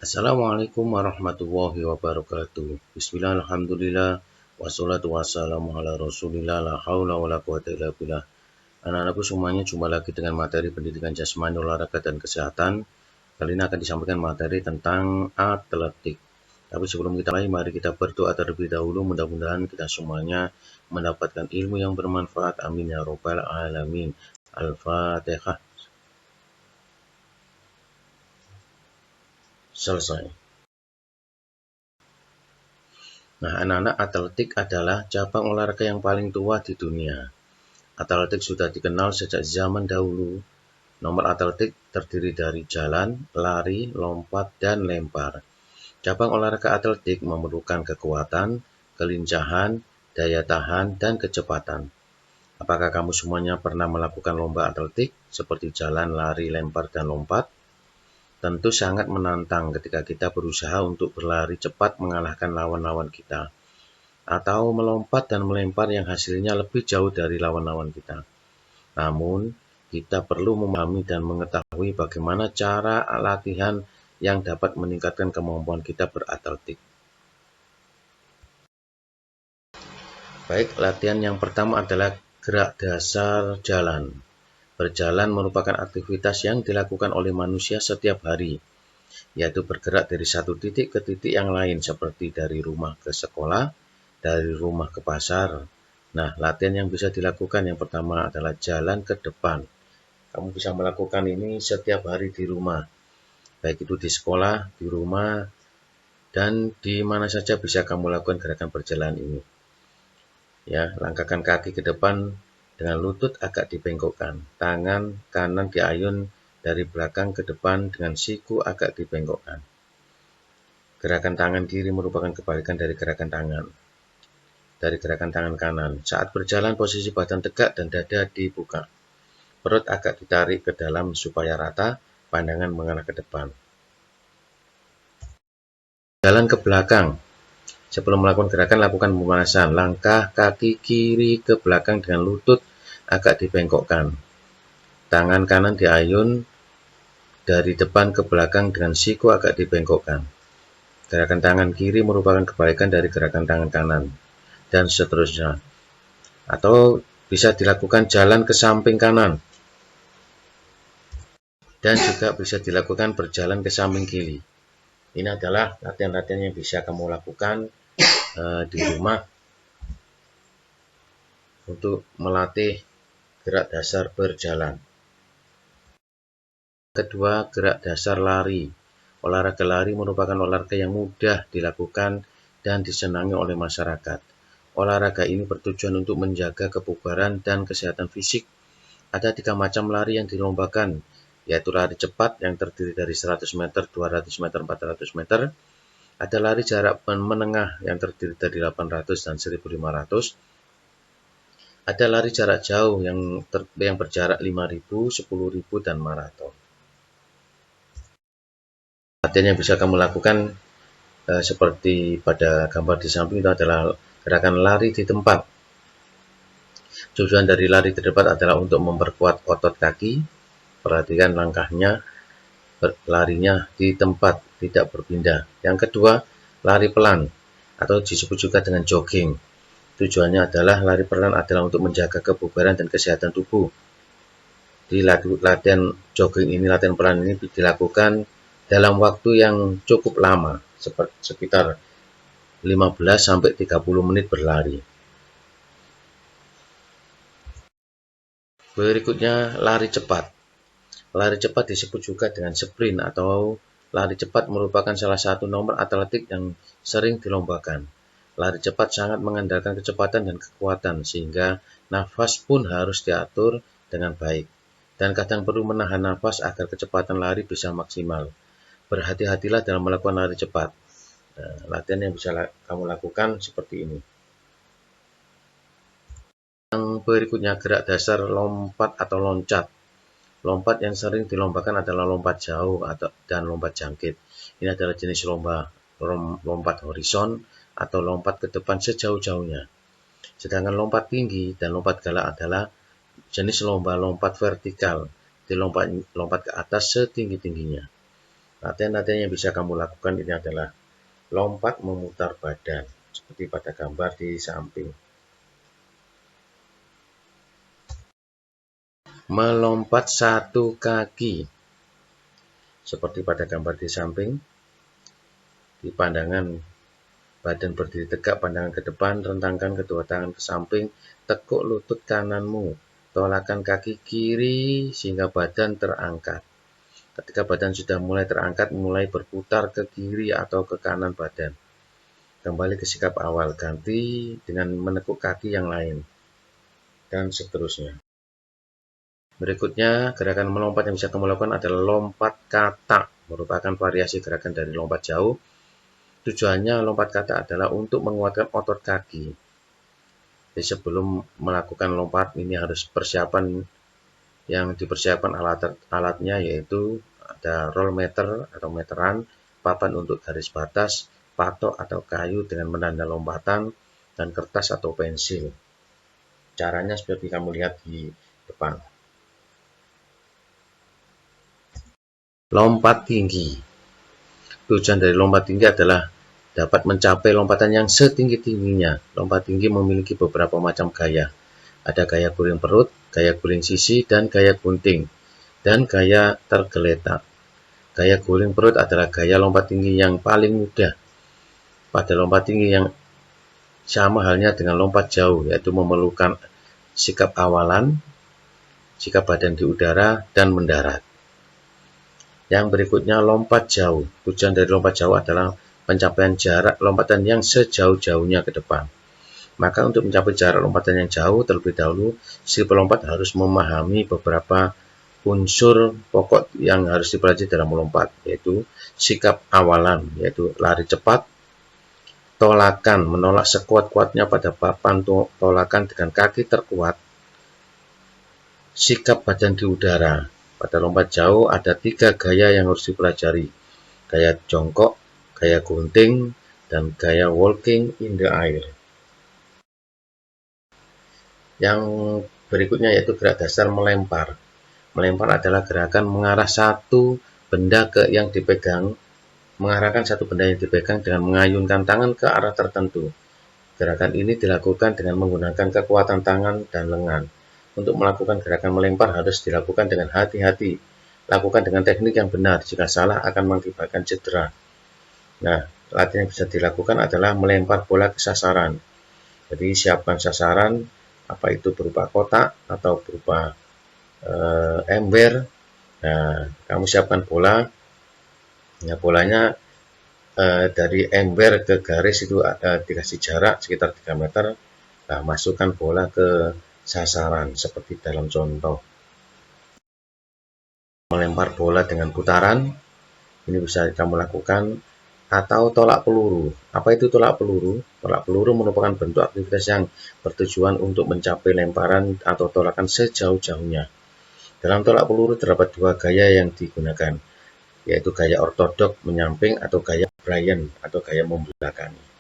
Assalamualaikum warahmatullahi wabarakatuh. Bismillah, alhamdulillah, wassalatu wassalamu ala rasulillah, la haula wa la quwata illa billah. Anak-anakku semuanya, jumpa lagi dengan materi pendidikan jasmani, olahraga, dan kesehatan. Kali ini akan disampaikan materi tentang atletik. Tapi sebelum kita mulai, mari kita berdoa terlebih dahulu. Mudah-mudahan kita semuanya mendapatkan ilmu yang bermanfaat. Amin ya robbal alamin. Al-Fatihah. Selesai. Nah, anak-anak, atletik adalah cabang olahraga yang paling tua di dunia. Atletik sudah dikenal sejak zaman dahulu. Nomor atletik terdiri dari jalan, lari, lompat, dan lempar. Cabang olahraga atletik memerlukan kekuatan, kelincahan, daya tahan, dan kecepatan. Apakah kamu semuanya pernah melakukan lomba atletik seperti jalan, lari, lempar, dan lompat? Tentu sangat menantang ketika kita berusaha untuk berlari cepat mengalahkan lawan-lawan kita, atau melompat dan melempar yang hasilnya lebih jauh dari lawan-lawan kita. Namun, kita perlu memahami dan mengetahui bagaimana cara latihan yang dapat meningkatkan kemampuan kita beratletik. Baik, latihan yang pertama adalah gerak dasar jalan. Berjalan merupakan aktivitas yang dilakukan oleh manusia setiap hari, yaitu bergerak dari satu titik ke titik yang lain, seperti dari rumah ke sekolah, dari rumah ke pasar. Nah, latihan yang bisa dilakukan yang pertama adalah jalan ke depan. Kamu bisa melakukan ini setiap hari di rumah, baik itu di sekolah, di rumah, dan di mana saja bisa kamu lakukan gerakan berjalan ini. Ya, langkahkan kaki ke depan dengan lutut agak dibengkokkan. Tangan kanan diayun dari belakang ke depan dengan siku agak dibengkokkan. Gerakan tangan kiri merupakan kebalikan dari gerakan tangan kanan. Saat berjalan, posisi badan tegak dan dada dibuka. Perut agak ditarik ke dalam supaya rata, pandangan mengarah ke depan. Jalan ke belakang. Sebelum melakukan gerakan, lakukan pemanasan. Langkah kaki kiri ke belakang dengan lutut agak dibengkokkan. Tangan kanan diayun dari depan ke belakang dengan siku agak dibengkokkan. Gerakan tangan kiri merupakan kebalikan dari gerakan tangan kanan, dan seterusnya. Atau bisa dilakukan jalan ke samping kanan, dan juga bisa dilakukan berjalan ke samping kiri. Ini adalah latihan-latihan yang bisa kamu lakukan di rumah untuk melatih gerak dasar berjalan. Kedua, gerak dasar lari. Olahraga lari merupakan olahraga yang mudah dilakukan dan disenangi oleh masyarakat. Olahraga ini bertujuan untuk menjaga kebugaran dan kesehatan fisik. Ada 3 macam lari yang dilombakan, yaitu lari cepat yang terdiri dari 100 meter, 200 meter, 400 meter. Ada lari jarak menengah yang terdiri dari 800 dan 1500. Ada lari jarak jauh yang berjarak 5.000, 10.000, dan maraton. Latihan yang bisa kamu lakukan seperti pada gambar di samping itu adalah gerakan lari di tempat. Tujuan dari lari di tempat adalah untuk memperkuat otot kaki. Perhatikan langkahnya, larinya di tempat, tidak berpindah. Yang kedua, lari pelan atau disebut juga dengan jogging. Tujuannya adalah lari pelan adalah untuk menjaga kebugaran dan kesehatan tubuh. Di latihan jogging ini, latihan pelan ini dilakukan dalam waktu yang cukup lama, sekitar 15-30 menit berlari. Berikutnya, lari cepat. Lari cepat disebut juga dengan sprint atau lari cepat merupakan salah satu nomor atletik yang sering dilombakan. Lari cepat sangat mengandalkan kecepatan dan kekuatan, sehingga nafas pun harus diatur dengan baik. Dan kadang perlu menahan nafas agar kecepatan lari bisa maksimal. Berhati-hatilah dalam melakukan lari cepat. Nah, latihan yang bisa kamu lakukan seperti ini. Yang berikutnya, gerak dasar lompat atau loncat. Lompat yang sering dilombakan adalah lompat jauh dan lompat jangkit. Ini adalah jenis lompat horizon atau lompat ke depan sejauh-jauhnya. Sedangkan lompat tinggi dan lompat galak adalah jenis lompat vertikal, lompat ke atas setinggi-tingginya. Latihan-latihan yang bisa kamu lakukan ini adalah lompat memutar badan, seperti pada gambar di samping. Melompat satu kaki, seperti pada gambar di samping. Di pandangan badan berdiri tegak, pandangan ke depan, rentangkan kedua tangan ke samping, tekuk lutut kananmu, tolakkan kaki kiri sehingga badan terangkat. Ketika badan sudah mulai terangkat, mulai berputar ke kiri atau ke kanan badan. Kembali ke sikap awal, ganti dengan menekuk kaki yang lain, dan seterusnya. Berikutnya, gerakan melompat yang bisa kamu lakukan adalah lompat kata, merupakan variasi gerakan dari lompat jauh. Tujuannya lompat kata adalah untuk menguatkan otot kaki. Jadi sebelum melakukan lompat, ini harus persiapan yang dipersiapkan alatnya, yaitu ada roll meter atau meteran, papan untuk garis batas, patok atau kayu dengan menanda lompatan, dan kertas atau pensil. Caranya seperti kamu lihat di depan. Lompat tinggi. Tujuan dari lompat tinggi adalah dapat mencapai lompatan yang setinggi-tingginya. Lompat tinggi memiliki beberapa macam gaya. Ada gaya guling perut, gaya guling sisi, dan gaya gunting, dan gaya tergeletak. Gaya guling perut adalah gaya lompat tinggi yang paling mudah. Pada lompat tinggi yang sama halnya dengan lompat jauh, yaitu memerlukan sikap awalan, sikap badan di udara, dan mendarat. Yang berikutnya lompat jauh. Tujuan dari lompat jauh adalah pencapaian jarak lompatan yang sejauh-jauhnya ke depan. Maka untuk mencapai jarak lompatan yang jauh, terlebih dahulu si pelompat harus memahami beberapa unsur pokok yang harus dipelajari dalam melompat, yaitu sikap awalan, yaitu lari cepat, tolakan, menolak sekuat-kuatnya pada papan tolakan dengan kaki terkuat, sikap badan di udara. Pada lompat jauh ada 3 gaya yang harus dipelajari, gaya jongkok, gaya gunting, dan gaya walking in the air. Yang berikutnya yaitu gerak dasar melempar. Melempar adalah gerakan mengarahkan satu benda yang dipegang dengan mengayunkan tangan ke arah tertentu. Gerakan ini dilakukan dengan menggunakan kekuatan tangan dan lengan. Untuk melakukan gerakan melempar harus dilakukan dengan hati-hati. Lakukan dengan teknik yang benar, jika salah akan mengakibatkan cedera. Nah, latihan yang bisa dilakukan adalah melempar bola ke sasaran. Jadi siapkan sasaran, apa itu berupa kotak atau berupa ember. Nah, kamu siapkan bola. Nah, bolanya dari ember ke garis itu dikasih jarak sekitar 3 meter. Nah, masukkan bola ke sasaran seperti dalam contoh. Melempar bola dengan putaran, ini bisa kamu lakukan, atau tolak peluru. Apa itu tolak peluru? Tolak peluru merupakan bentuk aktivitas yang bertujuan untuk mencapai lemparan atau tolakan sejauh-jauhnya. Dalam tolak peluru terdapat 2 gaya yang digunakan, yaitu gaya ortodok menyamping atau gaya Bryant atau gaya membelakangi.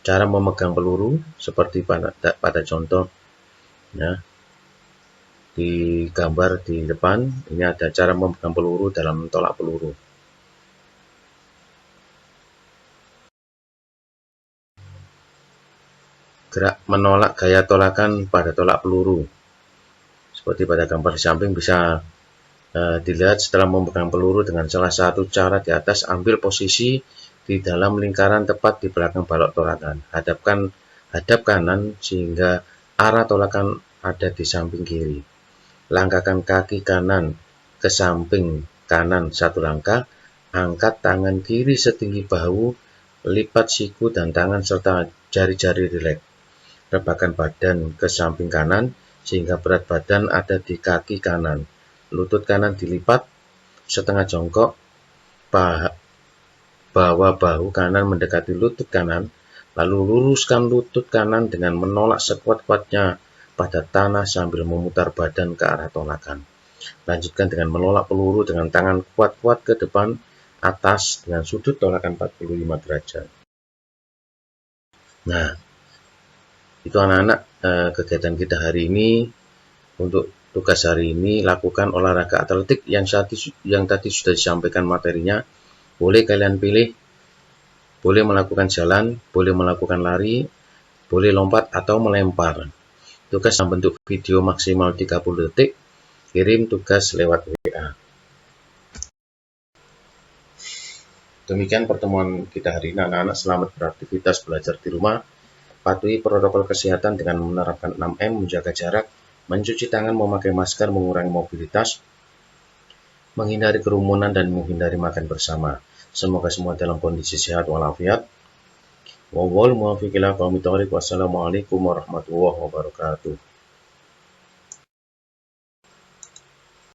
Cara memegang peluru seperti pada contoh ya, di gambar di depan, ini ada cara memegang peluru dalam tolak peluru. Gerak menolak gaya tolakan pada tolak peluru. Seperti pada gambar di samping bisa dilihat setelah memegang peluru dengan salah satu cara di atas, ambil posisi di dalam lingkaran tepat di belakang balok tolakan. Hadap kanan sehingga arah tolakan ada di samping kiri. Langkahkan kaki kanan ke samping kanan 1 langkah, angkat tangan kiri setinggi bahu, lipat siku dan tangan serta jari-jari rileks. Rebahkan badan ke samping kanan sehingga berat badan ada di kaki kanan. Lutut kanan dilipat setengah jongkok, bawa bahu kanan mendekati lutut kanan, lalu luruskan lutut kanan dengan menolak sekuat-kuatnya pada tanah sambil memutar badan ke arah tolakan. Lanjutkan dengan menolak peluru dengan tangan kuat-kuat ke depan atas dengan sudut tolakan 45 derajat. Nah, itu anak-anak kegiatan kita hari ini untuk Tugas hari ini lakukan olahraga atletik yang tadi sudah disampaikan materinya. Boleh kalian pilih, boleh melakukan jalan, boleh melakukan lari, boleh lompat atau melempar. Tugas dalam bentuk video maksimal 30 detik. Kirim tugas lewat WA. Demikian pertemuan kita hari ini, anak-anak. Selamat beraktivitas belajar di rumah. Patuhi protokol kesehatan dengan menerapkan 6M, menjaga jarak, mencuci tangan, memakai masker, mengurangi mobilitas, menghindari kerumunan, dan menghindari makan bersama. Semoga semua dalam kondisi sehat walafiat. Wassalamualaikum warahmatullahi wabarakatuh.